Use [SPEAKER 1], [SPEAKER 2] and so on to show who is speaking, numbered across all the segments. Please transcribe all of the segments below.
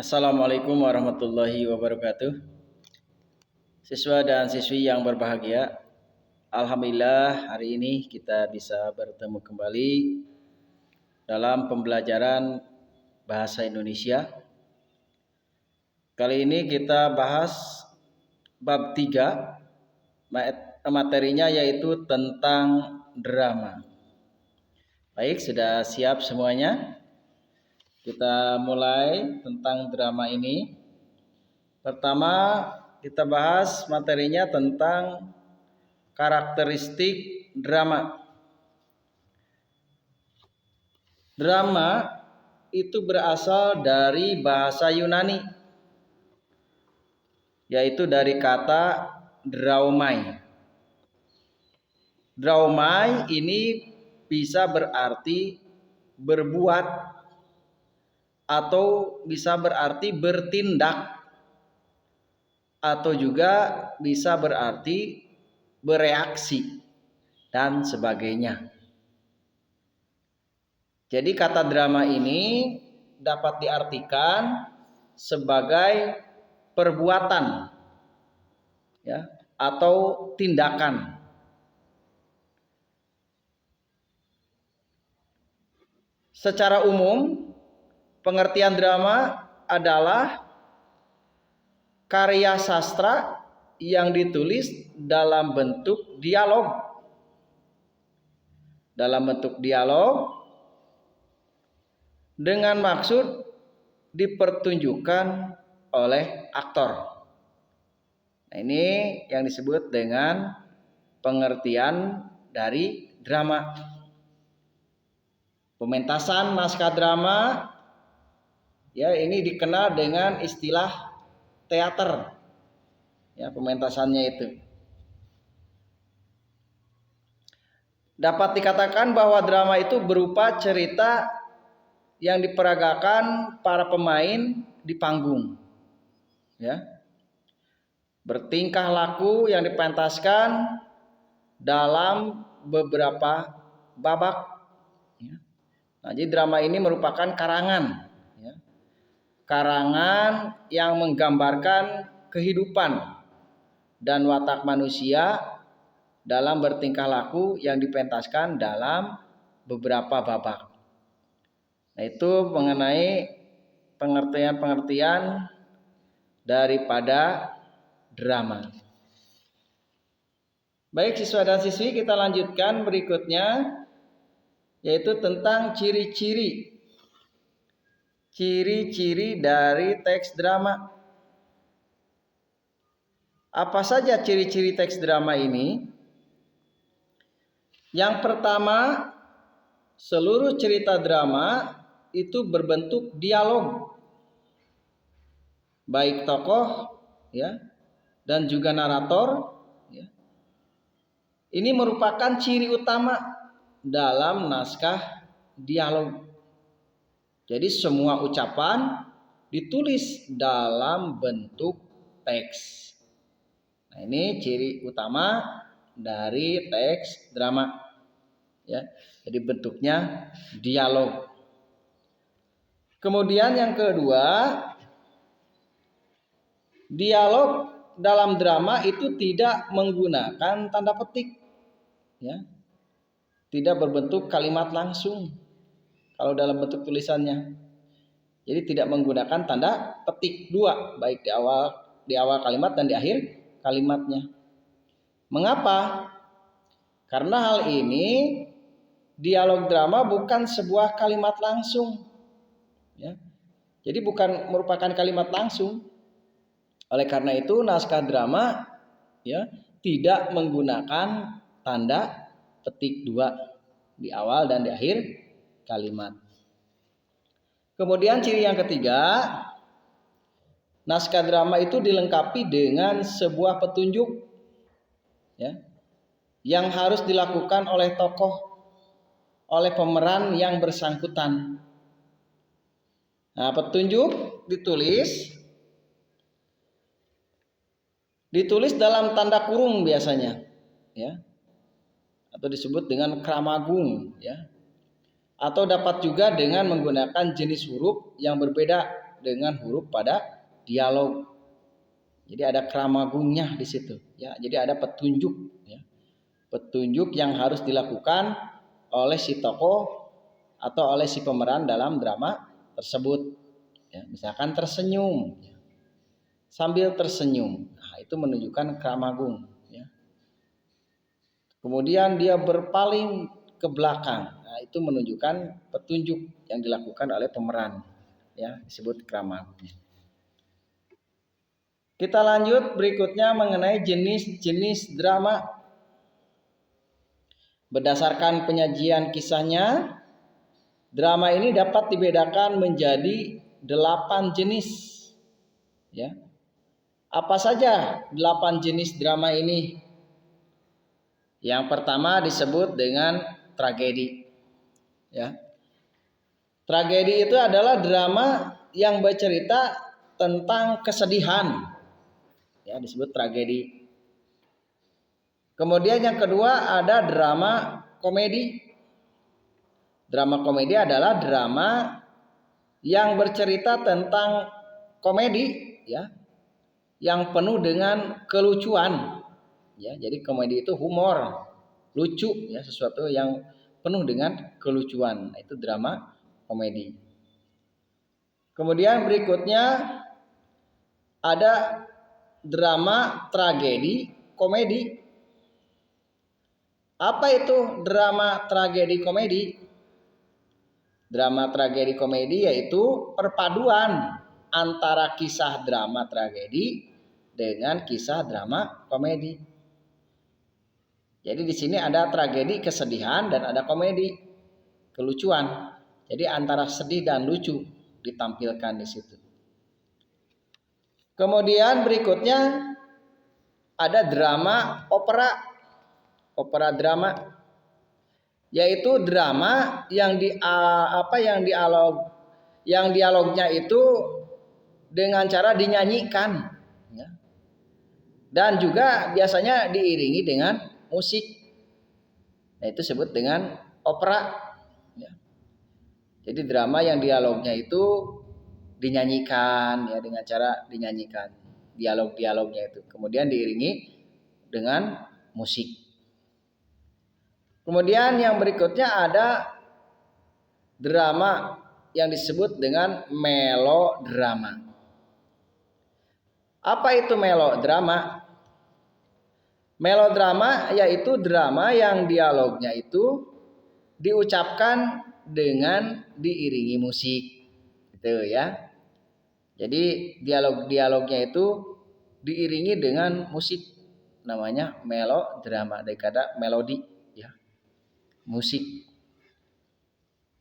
[SPEAKER 1] Assalamualaikum warahmatullahi wabarakatuh. Siswa dan siswi yang berbahagia, alhamdulillah hari ini kita bisa bertemu kembali dalam pembelajaran bahasa Indonesia. Kali ini kita bahas bab 3, materinya yaitu tentang drama. Baik, sudah siap semuanya? Kita mulai tentang drama ini. Pertama, kita bahas materinya tentang karakteristik drama. Drama itu berasal dari bahasa Yunani, yaitu dari kata draumai. Draumai ini bisa berarti berbuat atau bisa berarti bertindak, atau juga bisa berarti bereaksi dan sebagainya. Jadi kata drama ini dapat diartikan sebagai perbuatan, ya, atau tindakan. Secara umum, pengertian drama adalah karya sastra yang ditulis dalam bentuk dialog. Dalam bentuk dialog dengan maksud dipertunjukkan oleh aktor. Nah, ini yang disebut dengan pengertian dari drama. Pementasan naskah drama, ya, ini dikenal dengan istilah teater. Ya, pementasannya itu. Dapat dikatakan bahwa drama itu berupa cerita yang diperagakan para pemain di panggung, ya, bertingkah laku yang dipentaskan dalam beberapa babak, ya. Nah, jadi drama ini merupakan karangan, ya, karangan yang menggambarkan kehidupan dan watak manusia dalam bertingkah laku yang dipentaskan dalam beberapa babak. Nah, itu mengenai pengertian-pengertian daripada drama. Baik siswa dan siswi, kita lanjutkan berikutnya, yaitu tentang ciri-ciri dari teks drama. Apa saja ciri-ciri teks drama ini? Yang pertama, seluruh cerita drama itu berbentuk dialog, baik tokoh, ya, dan juga narator, ya. Ini merupakan ciri utama dalam naskah dialog. Jadi semua ucapan ditulis dalam bentuk teks. Nah, ini ciri utama dari teks drama, ya. Jadi bentuknya dialog. Kemudian yang kedua, dialog dalam drama itu tidak menggunakan tanda petik, ya. Tidak berbentuk kalimat langsung kalau dalam bentuk tulisannya. Jadi tidak menggunakan tanda petik dua, baik di awal kalimat dan di akhir kalimatnya. Mengapa? Karena hal ini dialog drama bukan sebuah kalimat langsung, ya. Jadi bukan merupakan kalimat langsung. Oleh karena itu naskah drama, ya, tidak menggunakan tanda petik dua di awal dan di akhir kalimat. Kemudian ciri yang ketiga, naskah drama itu dilengkapi dengan sebuah petunjuk, ya, yang harus dilakukan oleh tokoh, oleh pemeran yang bersangkutan. Nah, petunjuk ditulis dalam tanda kurung biasanya, ya, atau disebut dengan kramagung, ya. Atau dapat juga dengan menggunakan jenis huruf yang berbeda dengan huruf pada dialog. Jadi ada kramagungnya di situ ya. Jadi ada petunjuk ya. Petunjuk yang harus dilakukan oleh si tokoh atau oleh si pemeran dalam drama tersebut. Ya, misalkan tersenyum ya. Sambil tersenyum. Nah, itu menunjukkan kramagung ya. Kemudian dia berpaling ke belakang. Nah, itu menunjukkan petunjuk yang dilakukan oleh pemeran ya, disebut kramagung. Kita lanjut berikutnya mengenai jenis-jenis drama. Berdasarkan penyajian kisahnya, drama ini dapat dibedakan menjadi 8 jenis. Ya. Apa saja 8 jenis drama ini? Yang pertama disebut dengan tragedi. Ya. Tragedi itu adalah drama yang bercerita tentang kesedihan. Ya, disebut tragedi. Kemudian yang kedua ada drama komedi. Drama komedi adalah drama yang bercerita tentang komedi ya, yang penuh dengan kelucuan. Ya, jadi komedi itu humor, lucu ya, sesuatu yang penuh dengan kelucuan. Itu drama komedi. Kemudian berikutnya ada drama tragedi komedi. Apa itu drama tragedi komedi? Drama tragedi komedi yaitu perpaduan antara kisah drama tragedi dengan kisah drama komedi. Jadi di sini ada tragedi kesedihan dan ada komedi kelucuan. Jadi antara sedih dan lucu ditampilkan di situ. Kemudian berikutnya ada drama opera. Opera drama yaitu drama yang dialognya itu dengan cara dinyanyikan ya. Dan juga biasanya diiringi dengan musik. Nah, itu disebut dengan opera ya. Jadi drama yang dialognya itu dinyanyikan ya, dengan cara dinyanyikan dialognya itu, kemudian diiringi dengan musik. Kemudian yang berikutnya ada drama yang disebut dengan melodrama. Apa itu melodrama? Melodrama yaitu drama yang dialognya itu diucapkan dengan diiringi musik. Gitu ya. Jadi dialognya itu diiringi dengan musik, namanya melodrama dari kata melodi ya, musik.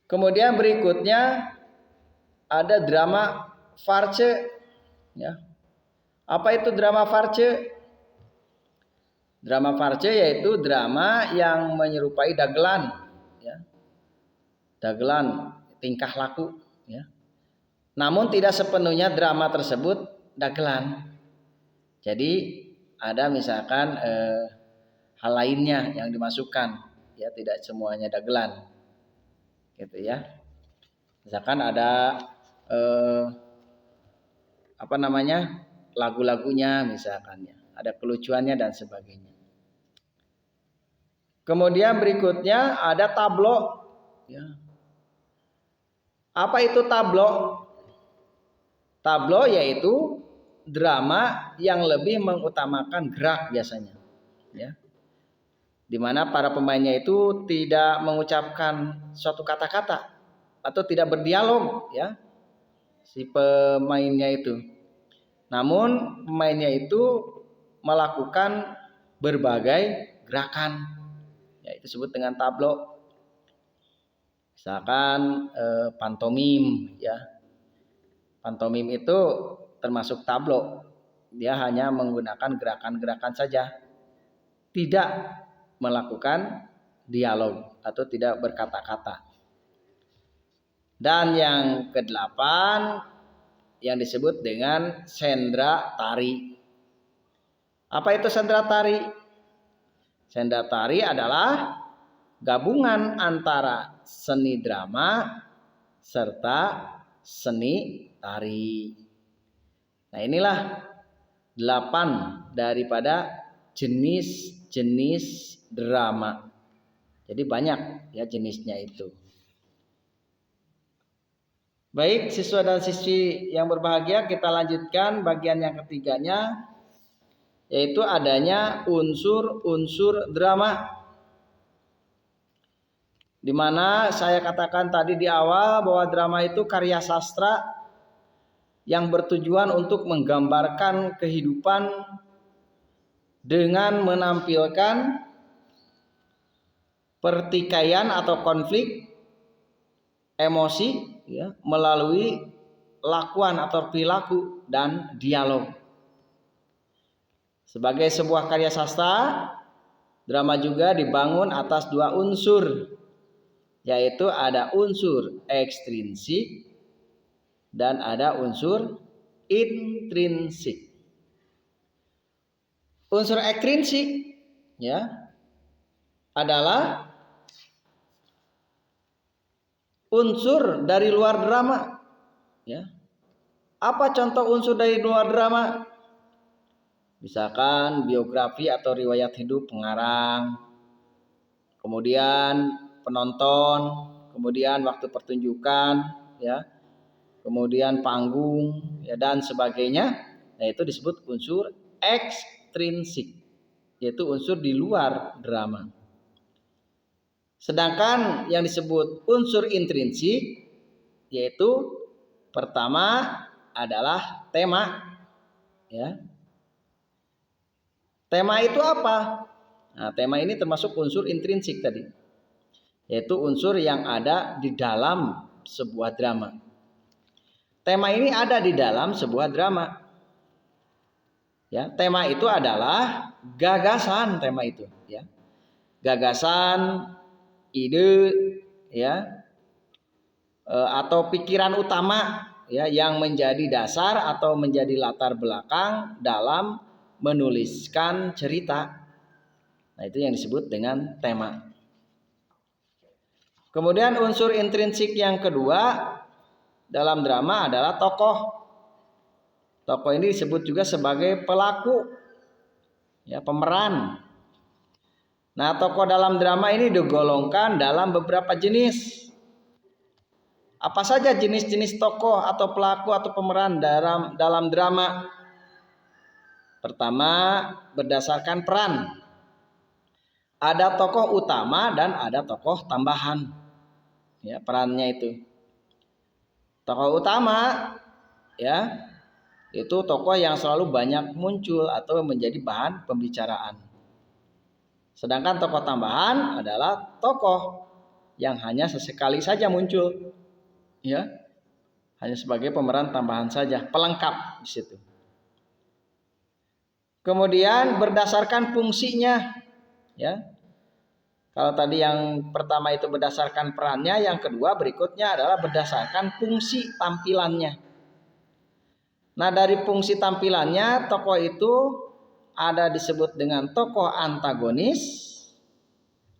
[SPEAKER 1] Kemudian berikutnya ada drama farce ya. Apa itu drama farce? Drama farce yaitu drama yang menyerupai dagelan ya. Dagelan tingkah laku ya. Namun tidak sepenuhnya drama tersebut dagelan. Jadi ada misalkan hal lainnya yang dimasukkan ya, tidak semuanya dagelan. Gitu ya. Misalkan ada lagu-lagunya misalkan ya, ada kelucuannya dan sebagainya. Kemudian berikutnya ada tablo ya. Apa itu tablo? Tablo yaitu drama yang lebih mengutamakan gerak biasanya, ya, di mana para pemainnya itu tidak mengucapkan suatu kata-kata atau tidak berdialog, ya, si pemainnya itu. Namun pemainnya itu melakukan berbagai gerakan, ya, itu disebut dengan tablo. Misalkan pantomim, ya. Pantomim itu termasuk tablo. Dia hanya menggunakan gerakan-gerakan saja, tidak melakukan dialog atau tidak berkata-kata. Dan yang kedelapan yang disebut dengan sendra tari. Apa itu sendra tari? Sendra tari adalah gabungan antara seni drama serta seni tari. Nah, inilah 8 daripada jenis-jenis drama. Jadi banyak ya jenisnya itu. Baik, siswa dan siswi yang berbahagia, kita lanjutkan bagian yang ketiganya, yaitu adanya unsur-unsur drama. Di mana saya katakan tadi di awal bahwa drama itu karya sastra yang bertujuan untuk menggambarkan kehidupan dengan menampilkan pertikaian atau konflik emosi ya, melalui lakuan atau perilaku dan dialog. Sebagai sebuah karya sastra, drama juga dibangun atas 2 unsur, yaitu ada unsur ekstrinsik dan ada unsur intrinsik. Unsur ekstrinsik ya adalah unsur dari luar drama ya. Apa contoh unsur dari luar drama? Misalkan biografi atau riwayat hidup pengarang, kemudian penonton, kemudian waktu pertunjukan ya, kemudian panggung ya, dan sebagainya. Nah, itu disebut unsur ekstrinsik, yaitu unsur di luar drama. Sedangkan yang disebut unsur intrinsik, yaitu pertama adalah tema ya. Tema itu apa? Nah, tema ini termasuk unsur intrinsik tadi, yaitu unsur yang ada di dalam sebuah drama. Tema ini ada di dalam sebuah drama. Ya, tema itu adalah gagasan, tema itu ya. Gagasan, ide ya, atau pikiran utama ya yang menjadi dasar atau menjadi latar belakang dalam menuliskan cerita. Nah, itu yang disebut dengan tema. Kemudian unsur intrinsik yang kedua dalam drama adalah tokoh. Tokoh ini disebut juga sebagai pelaku, ya, pemeran. Nah, tokoh dalam drama ini digolongkan dalam beberapa jenis. Apa saja jenis-jenis tokoh atau pelaku atau pemeran dalam drama? Pertama, berdasarkan peran. Ada tokoh utama dan ada tokoh tambahan. Ya, perannya itu. Tokoh utama ya, itu tokoh yang selalu banyak muncul atau menjadi bahan pembicaraan. Sedangkan tokoh tambahan adalah tokoh yang hanya sesekali saja muncul. Ya. Hanya sebagai pemeran tambahan saja, pelengkap di situ. Kemudian berdasarkan fungsinya ya. Kalau tadi yang pertama itu berdasarkan perannya, yang kedua berikutnya adalah berdasarkan fungsi tampilannya. Nah, dari fungsi tampilannya tokoh itu ada disebut dengan tokoh antagonis,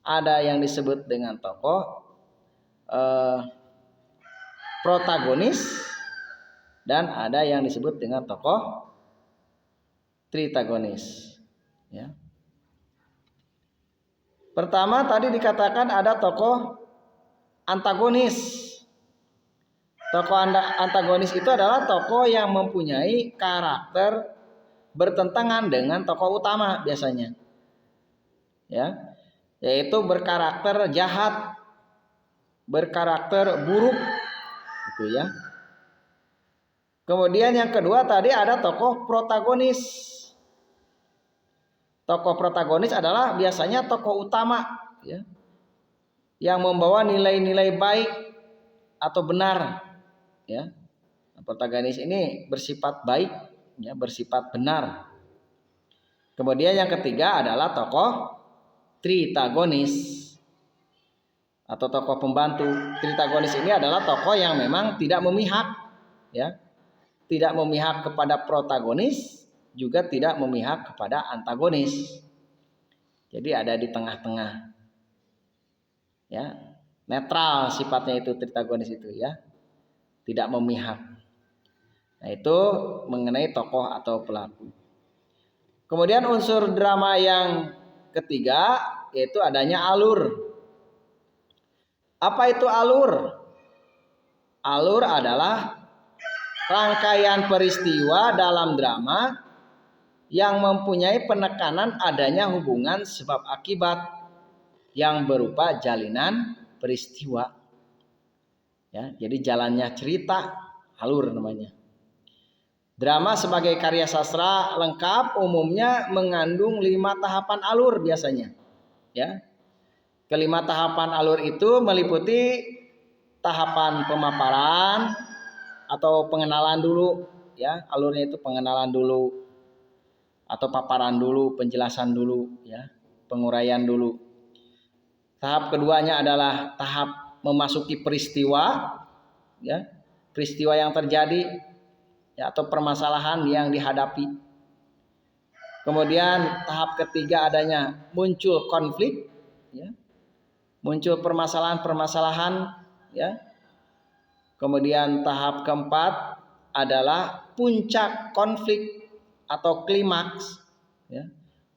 [SPEAKER 1] ada yang disebut dengan tokoh protagonis, dan ada yang disebut dengan tokoh tritagonis ya. Pertama tadi dikatakan ada tokoh antagonis. Tokoh antagonis itu adalah tokoh yang mempunyai karakter bertentangan dengan tokoh utama biasanya. Ya, yaitu berkarakter jahat, berkarakter buruk gitu ya. Kemudian yang kedua tadi ada tokoh protagonis. Tokoh protagonis adalah biasanya tokoh utama ya, yang membawa nilai-nilai baik atau benar ya. Protagonis ini bersifat baik ya, bersifat benar. Kemudian yang ketiga adalah tokoh tritagonis atau tokoh pembantu. Tritagonis ini adalah tokoh yang memang tidak memihak ya. Tidak memihak kepada protagonis, juga tidak memihak kepada antagonis. Jadi ada di tengah-tengah. Ya, netral sifatnya itu tritagonis itu ya. Tidak memihak. Nah, itu mengenai tokoh atau pelaku. Kemudian unsur drama yang ketiga yaitu adanya alur. Apa itu alur? Alur adalah rangkaian peristiwa dalam drama yang mempunyai penekanan adanya hubungan sebab akibat yang berupa jalinan peristiwa. Ya, jadi jalannya cerita, alur namanya. Drama sebagai karya sastra lengkap umumnya mengandung 5 tahapan alur biasanya. Ya. Kelima tahapan alur itu meliputi tahapan pemaparan atau pengenalan dulu, ya. Alurnya itu pengenalan dulu atau paparan dulu, penjelasan dulu, ya. Penguraian dulu. Tahap keduanya adalah tahap memasuki peristiwa, ya. Peristiwa yang terjadi, ya, atau permasalahan yang dihadapi. Kemudian tahap ketiga adanya muncul konflik, ya. Muncul permasalahan-permasalahan, ya. Kemudian tahap keempat adalah puncak konflik atau klimaks, ya.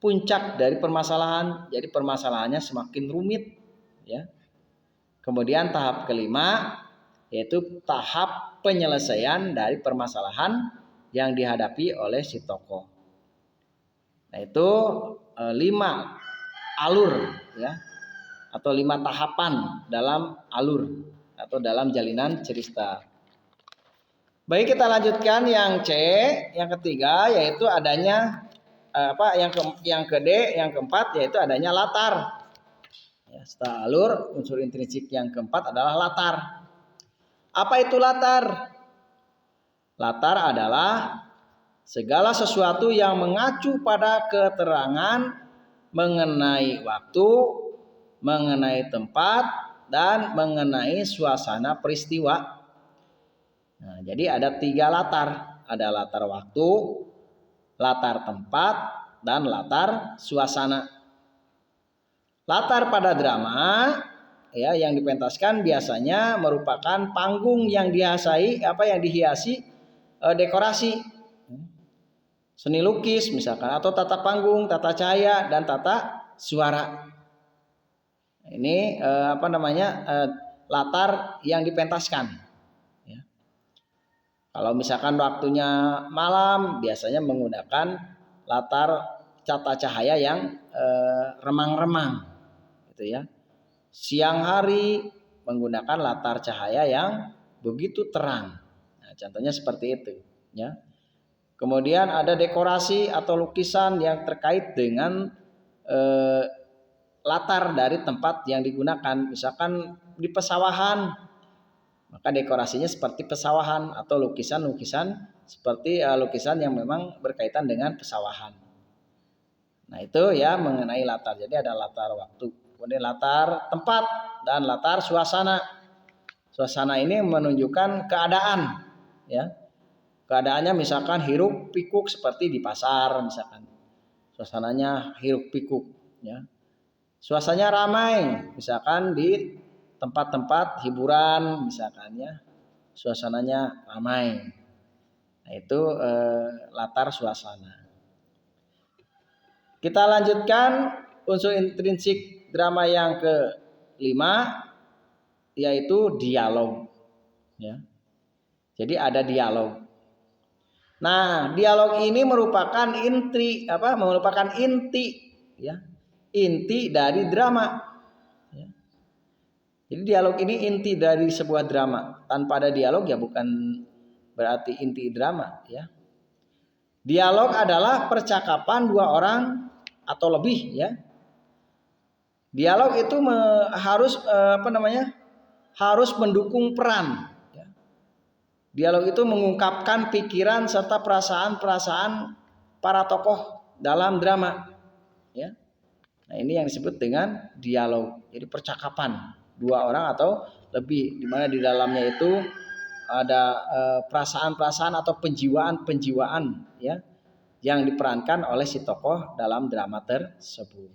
[SPEAKER 1] Puncak dari permasalahan, jadi permasalahannya semakin rumit, ya. Kemudian tahap kelima yaitu tahap penyelesaian dari permasalahan yang dihadapi oleh si tokoh. Nah, itu 5 alur, ya, atau 5 tahapan dalam alur atau dalam jalinan cerita. Baik, kita lanjutkan yang C, yang ketiga yaitu adanya yang ke D, yang keempat yaitu adanya latar. Ya, setelah alur, unsur intrinsik yang keempat adalah latar. Apa itu latar? Latar adalah segala sesuatu yang mengacu pada keterangan mengenai waktu, mengenai tempat, dan mengenai suasana peristiwa. Nah, jadi ada 3 latar. Ada latar waktu, latar tempat, dan latar suasana. Latar pada drama, ya, yang dipentaskan biasanya merupakan panggung yang dihiasi dekorasi. Seni lukis misalkan, atau tata panggung, tata cahaya, dan tata suara. Ini latar yang dipentaskan. Ya. Kalau misalkan waktunya malam, biasanya menggunakan latar tata cahaya yang remang-remang, gitu ya. Siang hari menggunakan latar cahaya yang begitu terang. Nah, contohnya seperti itu, ya. Kemudian ada dekorasi atau lukisan yang terkait dengan latar dari tempat yang digunakan, misalkan di pesawahan, maka dekorasinya seperti pesawahan, atau lukisan-lukisan seperti lukisan yang memang berkaitan dengan pesawahan. Nah, itu ya mengenai latar. Jadi ada latar waktu, kemudian latar tempat, dan latar suasana. Suasana ini menunjukkan keadaan, ya. Keadaannya misalkan hiruk pikuk seperti di pasar misalkan. Suasananya hiruk pikuk, ya. Suasananya ramai, misalkan di tempat-tempat hiburan, misalkan, ya, suasananya ramai. Nah, itu latar suasana. Kita lanjutkan unsur intrinsik drama yang kelima, yaitu dialog. Ya. Jadi ada dialog. Nah, dialog ini merupakan inti, ya. Inti dari drama. Ya. Jadi dialog ini inti dari sebuah drama. Tanpa ada dialog ya bukan berarti inti drama, ya. Dialog adalah percakapan 2 orang atau lebih, ya. Dialog itu harus mendukung peran. Ya. Dialog itu mengungkapkan pikiran serta perasaan-perasaan para tokoh dalam drama, ya. Nah, ini yang disebut dengan dialog. Jadi percakapan 2 orang atau lebih, di mana di dalamnya itu ada perasaan-perasaan atau penjiwaan-penjiwaan, ya, yang diperankan oleh si tokoh dalam drama tersebut.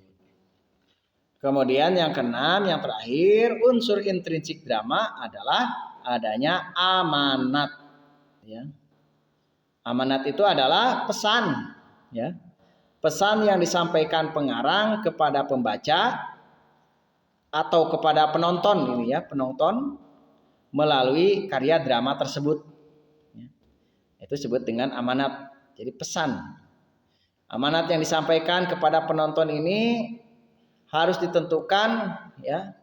[SPEAKER 1] Kemudian yang keenam, yang terakhir, unsur intrinsik drama adalah adanya amanat, ya. Amanat itu adalah pesan, ya. Pesan yang disampaikan pengarang kepada pembaca atau kepada penonton ini ya, penonton melalui karya drama tersebut. Itu disebut dengan amanat. Jadi pesan. Amanat yang disampaikan kepada penonton ini harus ditentukan ya,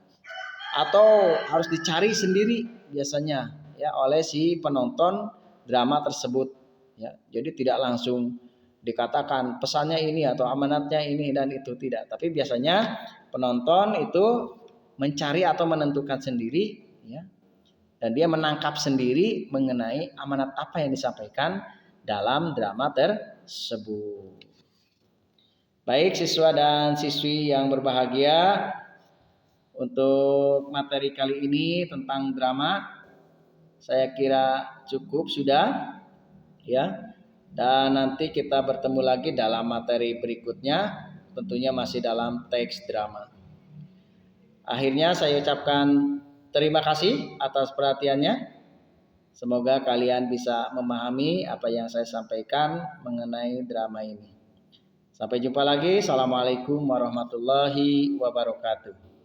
[SPEAKER 1] atau harus dicari sendiri biasanya ya oleh si penonton drama tersebut ya. Jadi tidak langsung dikatakan pesannya ini atau amanatnya ini dan itu, tidak, tapi biasanya penonton itu mencari atau menentukan sendiri ya, dan dia menangkap sendiri mengenai amanat apa yang disampaikan dalam drama tersebut. Baik siswa dan siswi yang berbahagia, untuk materi kali ini tentang drama saya kira cukup sudah ya. Dan nanti kita bertemu lagi dalam materi berikutnya, tentunya masih dalam teks drama. Akhirnya saya ucapkan terima kasih atas perhatiannya. Semoga kalian bisa memahami apa yang saya sampaikan mengenai drama ini. Sampai jumpa lagi. Assalamualaikum warahmatullahi wabarakatuh.